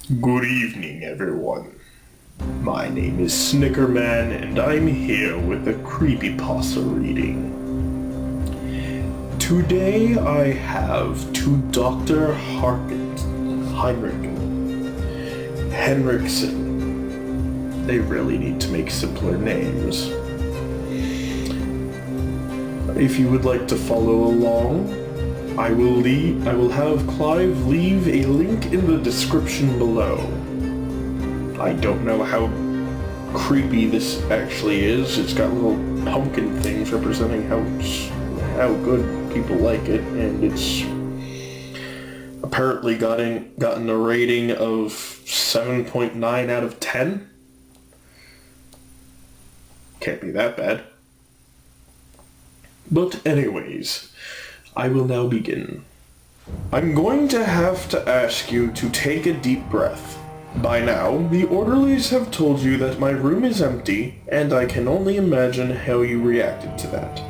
Good evening, everyone. My name is Snickerman, and I'm here with a Creepypasta reading. Today I have to Dr. Henrickson. They really need to make simpler names. If you would like to follow along, I will have Clive leave a link in the description below. I don't know how creepy this actually is. It's got little pumpkin things representing how good people like it, and it's apparently gotten a rating of 7.9 out of 10. Can't be that bad. But anyways, I will now begin. I'm going to have to ask you to take a deep breath. By now, the orderlies have told you that my room is empty, and I can only imagine how you reacted to that.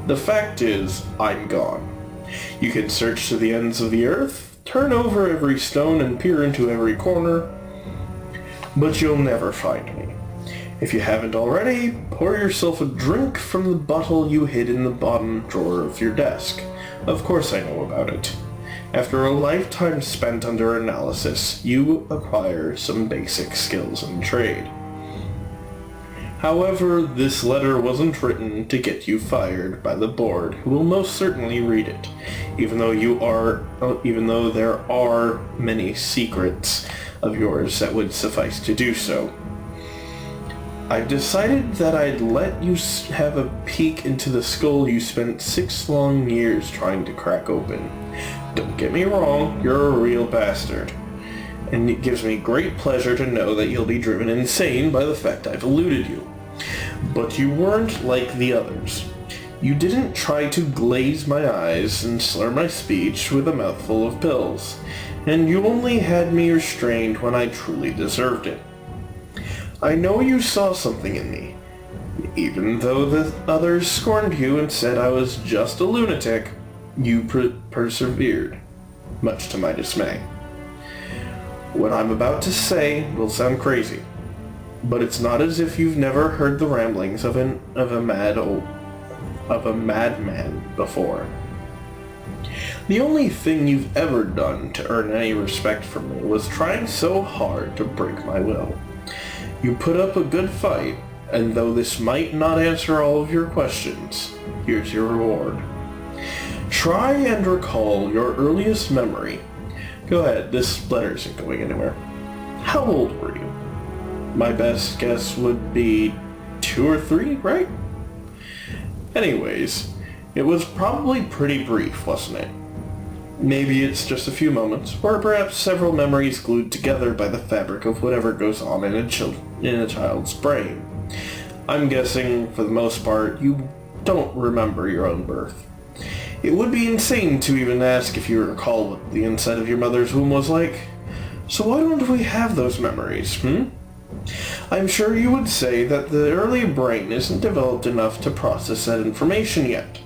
The fact is, I'm gone. You can search to the ends of the earth, turn over every stone and peer into every corner, but you'll never find me. If you haven't already, pour yourself a drink from the bottle you hid in the bottom drawer of your desk. Of course I know about it. After a lifetime spent under analysis, you acquire some basic skills in trade. However, this letter wasn't written to get you fired by the board, who will most certainly read it, even though there are many secrets of yours that would suffice to do so. I've decided that I'd let you have a peek into the skull you spent 6 long years trying to crack open. Don't get me wrong, you're a real bastard. And it gives me great pleasure to know that you'll be driven insane by the fact I've eluded you. But you weren't like the others. You didn't try to glaze my eyes and slur my speech with a mouthful of pills. And you only had me restrained when I truly deserved it. I know you saw something in me. Even though the others scorned you and said I was just a lunatic, you persevered, much to my dismay. What I'm about to say will sound crazy, but it's not as if you've never heard the ramblings of a madman before. The only thing you've ever done to earn any respect from me was trying so hard to break my will. You put up a good fight, and though this might not answer all of your questions, here's your reward. Try and recall your earliest memory. Go ahead, this letter isn't going anywhere. How old were you? My best guess would be 2 or 3, right? Anyways, it was probably pretty brief, wasn't it? Maybe it's just a few moments, or perhaps several memories glued together by the fabric of whatever goes on in a child's brain. I'm guessing, for the most part, you don't remember your own birth. It would be insane to even ask if you recall what the inside of your mother's womb was like. So why don't we have those memories, I'm sure you would say that the early brain isn't developed enough to process that information yet.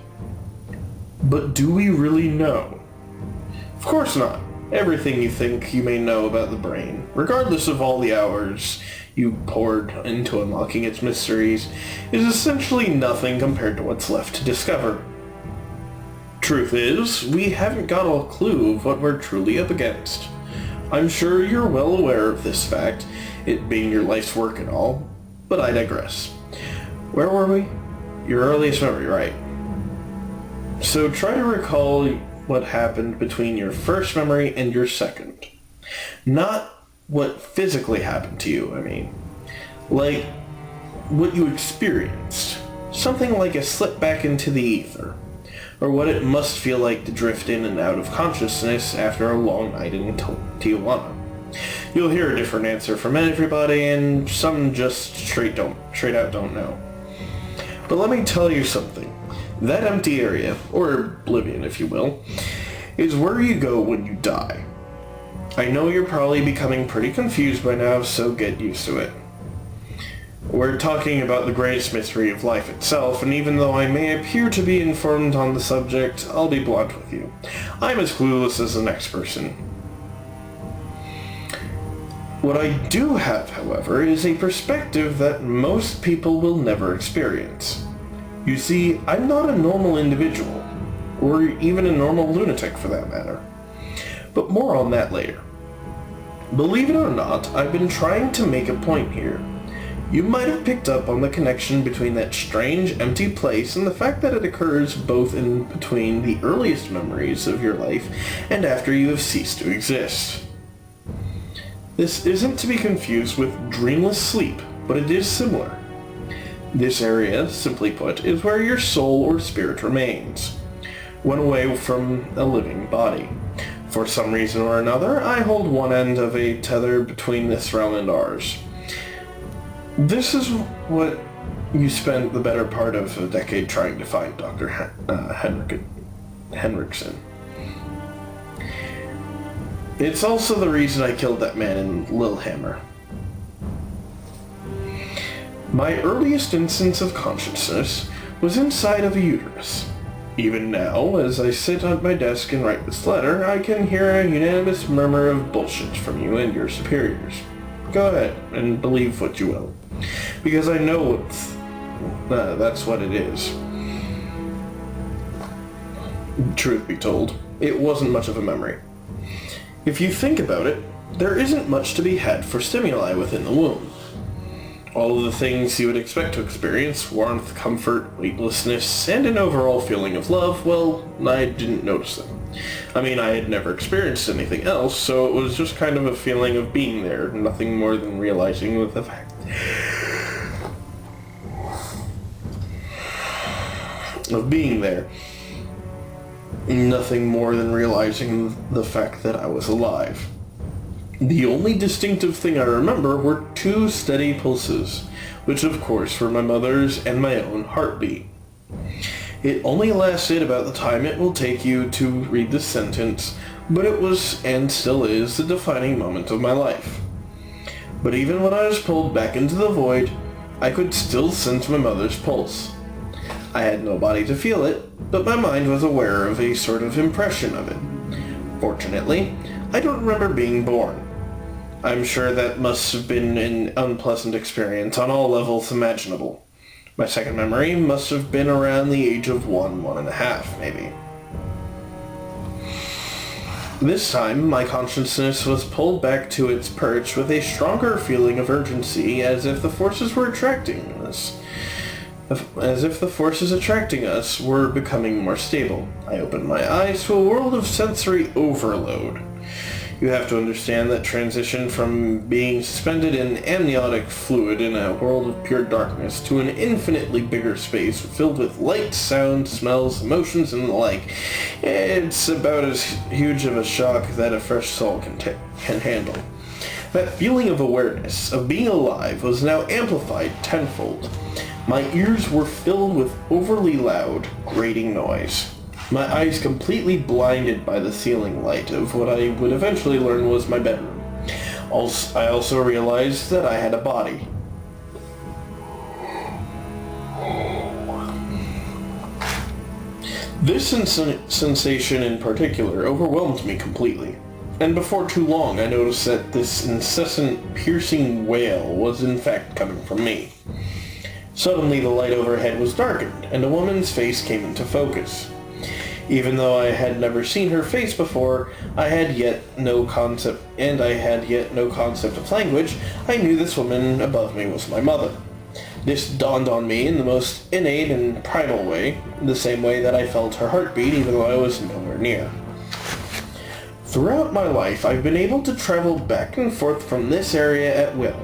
But do we really know? Of course not. Everything you think you may know about the brain, regardless of all the hours you poured into unlocking its mysteries, is essentially nothing compared to what's left to discover. Truth is, we haven't got a clue of what we're truly up against. I'm sure you're well aware of this fact, it being your life's work and all, but I digress. Where were we? Your earliest memory, right? So try to recall what happened between your first memory and your second. Not what physically happened to you, I mean. Like, what you experienced. Something like a slip back into the ether. Or what it must feel like to drift in and out of consciousness after a long night in Tijuana. You'll hear a different answer from everybody, and some just straight out don't know. But let me tell you something. That empty area, or oblivion if you will, is where you go when you die. I know you're probably becoming pretty confused by now, so get used to it. We're talking about the greatest mystery of life itself, and even though I may appear to be informed on the subject, I'll be blunt with you. I'm as clueless as the next person. What I do have, however, is a perspective that most people will never experience. You see, I'm not a normal individual, or even a normal lunatic for that matter. But more on that later. Believe it or not, I've been trying to make a point here. You might have picked up on the connection between that strange, empty place and the fact that it occurs both in between the earliest memories of your life and after you have ceased to exist. This isn't to be confused with dreamless sleep, but it is similar. This area, simply put, is where your soul or spirit remains, when away from a living body. For some reason or another, I hold one end of a tether between this realm and ours. This is what you spent the better part of a decade trying to find, Dr. Henrickson. It's also the reason I killed that man in Lillehammer. My earliest instance of consciousness was inside of a uterus. Even now, as I sit at my desk and write this letter, I can hear a unanimous murmur of bullshit from you and your superiors. Go ahead and believe what you will, because I know that's what it is. Truth be told, it wasn't much of a memory. If you think about it, there isn't much to be had for stimuli within the womb. All of the things you would expect to experience, warmth, comfort, weightlessness, and an overall feeling of love, well, I didn't notice them. I mean, I had never experienced anything else, so it was just kind of a feeling of being there, nothing more than realizing with the fact of being there. Nothing more than realizing the fact that I was alive. The only distinctive thing I remember were 2 steady pulses, which of course were my mother's and my own heartbeat. It only lasted about the time it will take you to read this sentence, but it was, and still is, the defining moment of my life. But even when I was pulled back into the void, I could still sense my mother's pulse. I had no body to feel it, but my mind was aware of a sort of impression of it. Fortunately, I don't remember being born. I'm sure that must have been an unpleasant experience on all levels imaginable. My second memory must have been around the age of 1.5, maybe. This time, my consciousness was pulled back to its perch with a stronger feeling of urgency, as if the forces attracting us were becoming more stable. I opened my eyes to a world of sensory overload. You have to understand that transition from being suspended in amniotic fluid in a world of pure darkness to an infinitely bigger space filled with light, sound, smells, emotions, and the like. It's about as huge of a shock that a fresh soul can handle. That feeling of awareness, of being alive, was now amplified tenfold. My ears were filled with overly loud, grating noise. My eyes completely blinded by the ceiling light of what I would eventually learn was my bedroom. I also realized that I had a body. This sensation in particular overwhelmed me completely. And before too long I noticed that this incessant, piercing wail was in fact coming from me. Suddenly the light overhead was darkened, and a woman's face came into focus. Even though I had never seen her face before, I had yet no concept of language, I knew this woman above me was my mother. This dawned on me in the most innate and primal way, the same way that I felt her heartbeat even though I was nowhere near. Throughout my life, I've been able to travel back and forth from this area at will.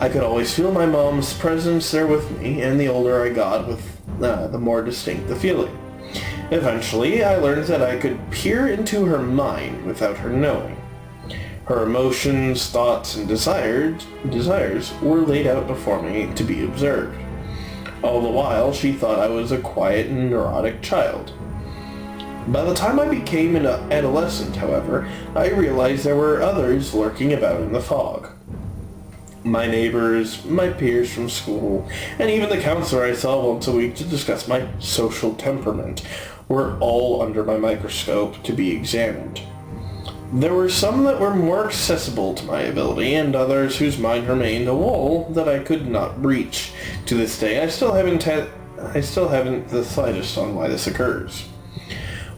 I could always feel my mom's presence there with me, and the older I got, the more distinct the feeling. Eventually, I learned that I could peer into her mind without her knowing. Her emotions, thoughts, and desires were laid out before me to be observed. All the while, she thought I was a quiet and neurotic child. By the time I became an adolescent, however, I realized there were others lurking about in the fog. My neighbors, my peers from school, and even the counselor I saw once a week to discuss my social temperament were all under my microscope to be examined. There were some that were more accessible to my ability, and others whose mind remained a wall that I could not breach. To this day, I still haven't the slightest on why this occurs.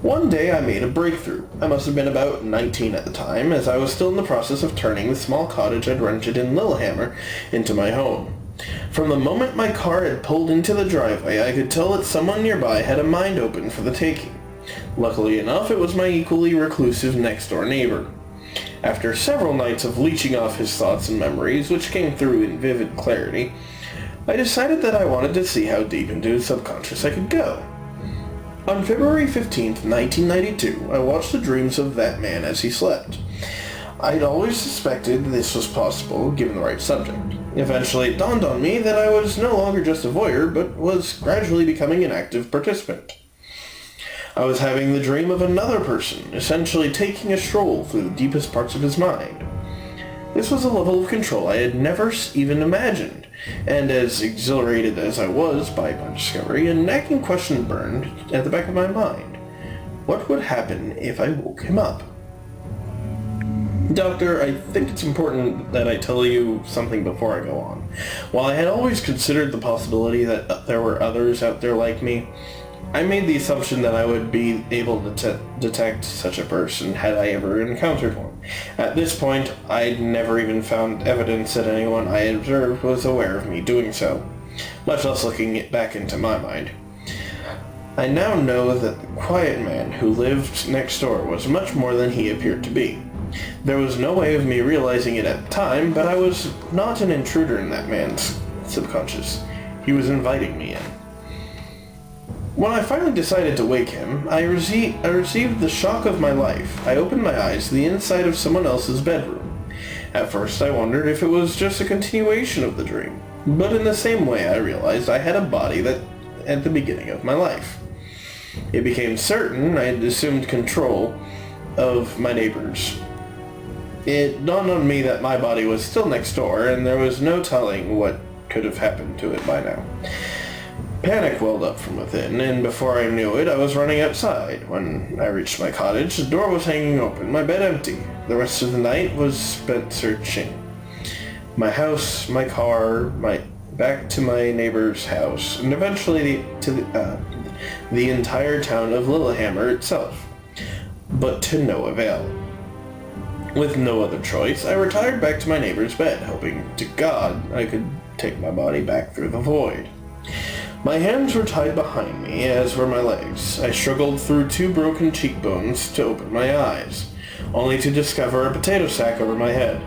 One day I made a breakthrough. I must have been about 19 at the time, as I was still in the process of turning the small cottage I'd rented in Lillehammer into my home. From the moment my car had pulled into the driveway, I could tell that someone nearby had a mind open for the taking. Luckily enough, it was my equally reclusive next-door neighbor. After several nights of leeching off his thoughts and memories, which came through in vivid clarity, I decided that I wanted to see how deep into his subconscious I could go. On February 15th, 1992, I watched the dreams of that man as he slept. I'd always suspected this was possible, given the right subject. Eventually, it dawned on me that I was no longer just a voyeur, but was gradually becoming an active participant. I was having the dream of another person, essentially taking a stroll through the deepest parts of his mind. This was a level of control I had never even imagined, and as exhilarated as I was by my discovery, a nagging question burned at the back of my mind. What would happen if I woke him up? Doctor, I think it's important that I tell you something before I go on. While I had always considered the possibility that there were others out there like me, I made the assumption that I would be able to detect such a person had I ever encountered one. At this point, I'd never even found evidence that anyone I observed was aware of me doing so, much less looking it back into my mind. I now know that the quiet man who lived next door was much more than he appeared to be. There was no way of me realizing it at the time, but I was not an intruder in that man's subconscious. He was inviting me in. When I finally decided to wake him, I received the shock of my life. I opened my eyes to the inside of someone else's bedroom. At first I wondered if it was just a continuation of the dream, but in the same way I realized I had a body that at the beginning of my life. It became certain I had assumed control of my neighbors. It dawned on me that my body was still next door, and there was no telling what could have happened to it by now. Panic welled up from within, and before I knew it, I was running outside. When I reached my cottage, the door was hanging open, my bed empty. The rest of the night was spent searching. My house, my car, back to my neighbor's house, and eventually the entire town of Lillehammer itself. But to no avail. With no other choice, I retired back to my neighbor's bed, hoping to God I could take my body back through the void. My hands were tied behind me, as were my legs. I struggled through 2 broken cheekbones to open my eyes, only to discover a potato sack over my head.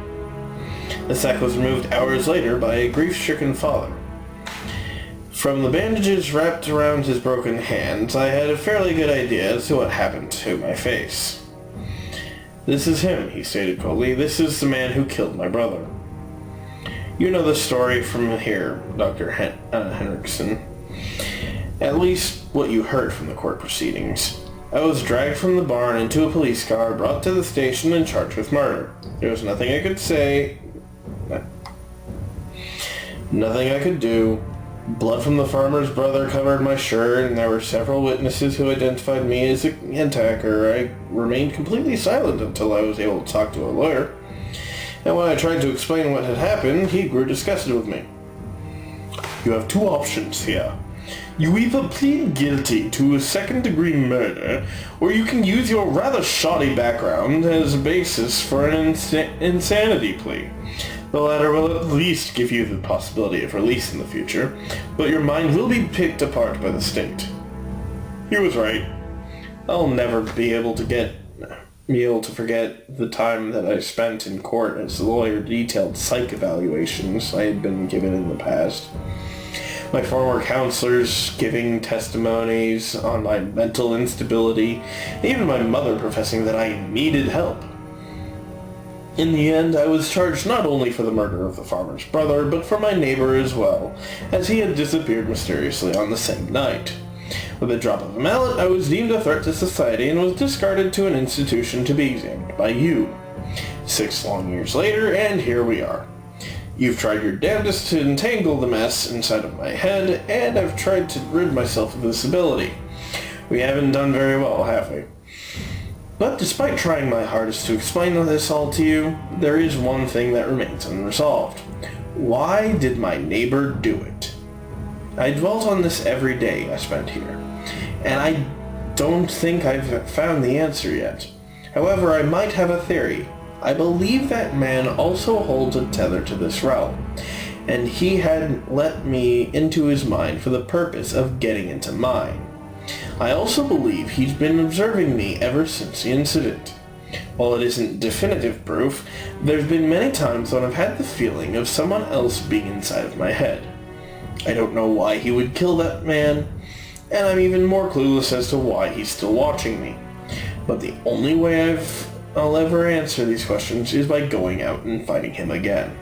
The sack was removed hours later by a grief-stricken father. From the bandages wrapped around his broken hands, I had a fairly good idea as to what happened to my face. "This is him," he stated coldly. "This is the man who killed my brother." "You know the story from here, Dr. Henrickson. At least what you heard from the court proceedings. I was dragged from the barn into a police car, brought to the station, and charged with murder. There was nothing I could say, nothing I could do. Blood from the farmer's brother covered my shirt, and there were several witnesses who identified me as the attacker. I remained completely silent until I was able to talk to a lawyer. And when I tried to explain what had happened, he grew disgusted with me. You have 2 options here. You either plead guilty to a second-degree murder, or you can use your rather shoddy background as a basis for an insanity plea. The latter will at least give you the possibility of release in the future, but your mind will be picked apart by the state." He was right. I'll never be able to forget the time that I spent in court as the lawyer detailed psych evaluations I had been given in the past. My former counselors giving testimonies on my mental instability, even my mother professing that I needed help. In the end, I was charged not only for the murder of the farmer's brother, but for my neighbor as well, as he had disappeared mysteriously on the same night. With a drop of a mallet, I was deemed a threat to society and was discarded to an institution to be examined by you. 6 long years later, and here we are. You've tried your damnedest to entangle the mess inside of my head, and I've tried to rid myself of this ability. We haven't done very well, have we? But despite trying my hardest to explain this all to you, there is one thing that remains unresolved. Why did my neighbor do it? I dwelt on this every day I spent here, and I don't think I've found the answer yet. However, I might have a theory. I believe that man also holds a tether to this realm, and he had let me into his mind for the purpose of getting into mine. I also believe he's been observing me ever since the incident. While it isn't definitive proof, there's been many times when I've had the feeling of someone else being inside of my head. I don't know why he would kill that man, and I'm even more clueless as to why he's still watching me. But the only way I'll ever answer these questions is by going out and fighting him again.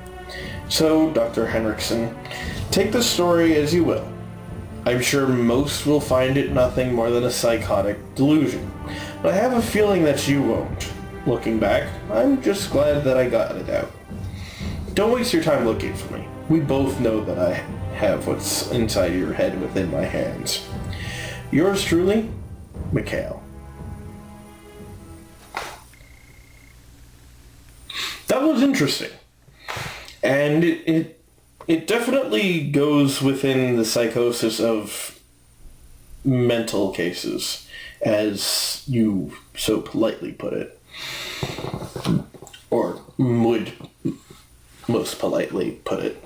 So, Dr. Henrickson, take the story as you will. I'm sure most will find it nothing more than a psychotic delusion, but I have a feeling that you won't. Looking back, I'm just glad that I got it out. Don't waste your time looking for me. We both know that I have what's inside your head within my hands. Yours truly, Macleod. That was interesting. And it definitely goes within the psychosis of mental cases, as you so politely put it. Or would most politely put it.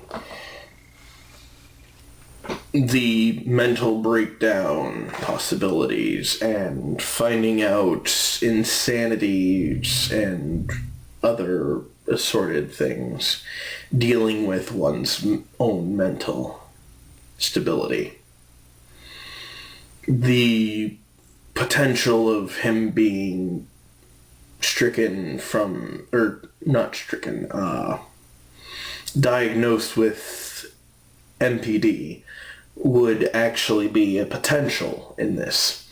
The mental breakdown possibilities and finding out insanities and other assorted things, dealing with one's own mental stability. The potential of him being diagnosed with MPD would actually be a potential in this.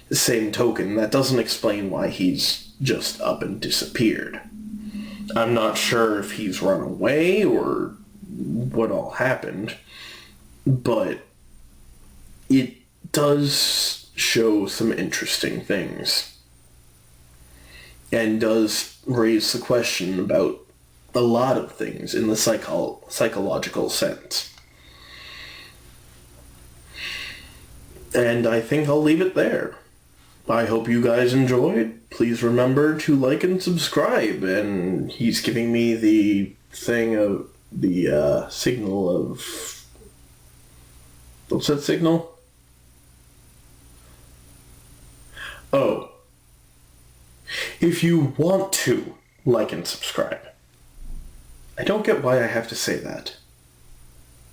The same token, that doesn't explain why he's just up and disappeared. I'm not sure if he's run away or what all happened, but it does show some interesting things and does raise the question about a lot of things in the psychological sense. And I think I'll leave it there. I hope you guys enjoyed. Please remember to like and subscribe. And he's giving me the thing of the signal of... What's that signal? Oh. If you want to like and subscribe. I don't get why I have to say that.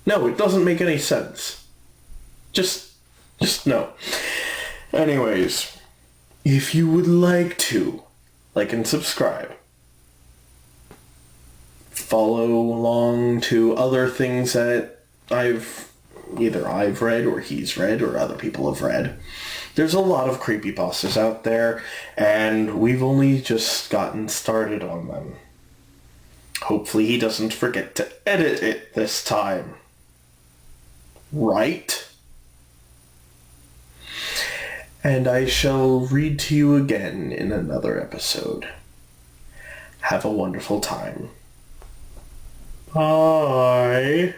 No, it doesn't make any sense. Just no. Anyways, if you would like to like and subscribe, follow along to other things that I've read or he's read or other people have read. There's a lot of creepypastas out there, and we've only just gotten started on them. Hopefully he doesn't forget to edit it this time. Right? And I shall read to you again in another episode. Have a wonderful time. Bye.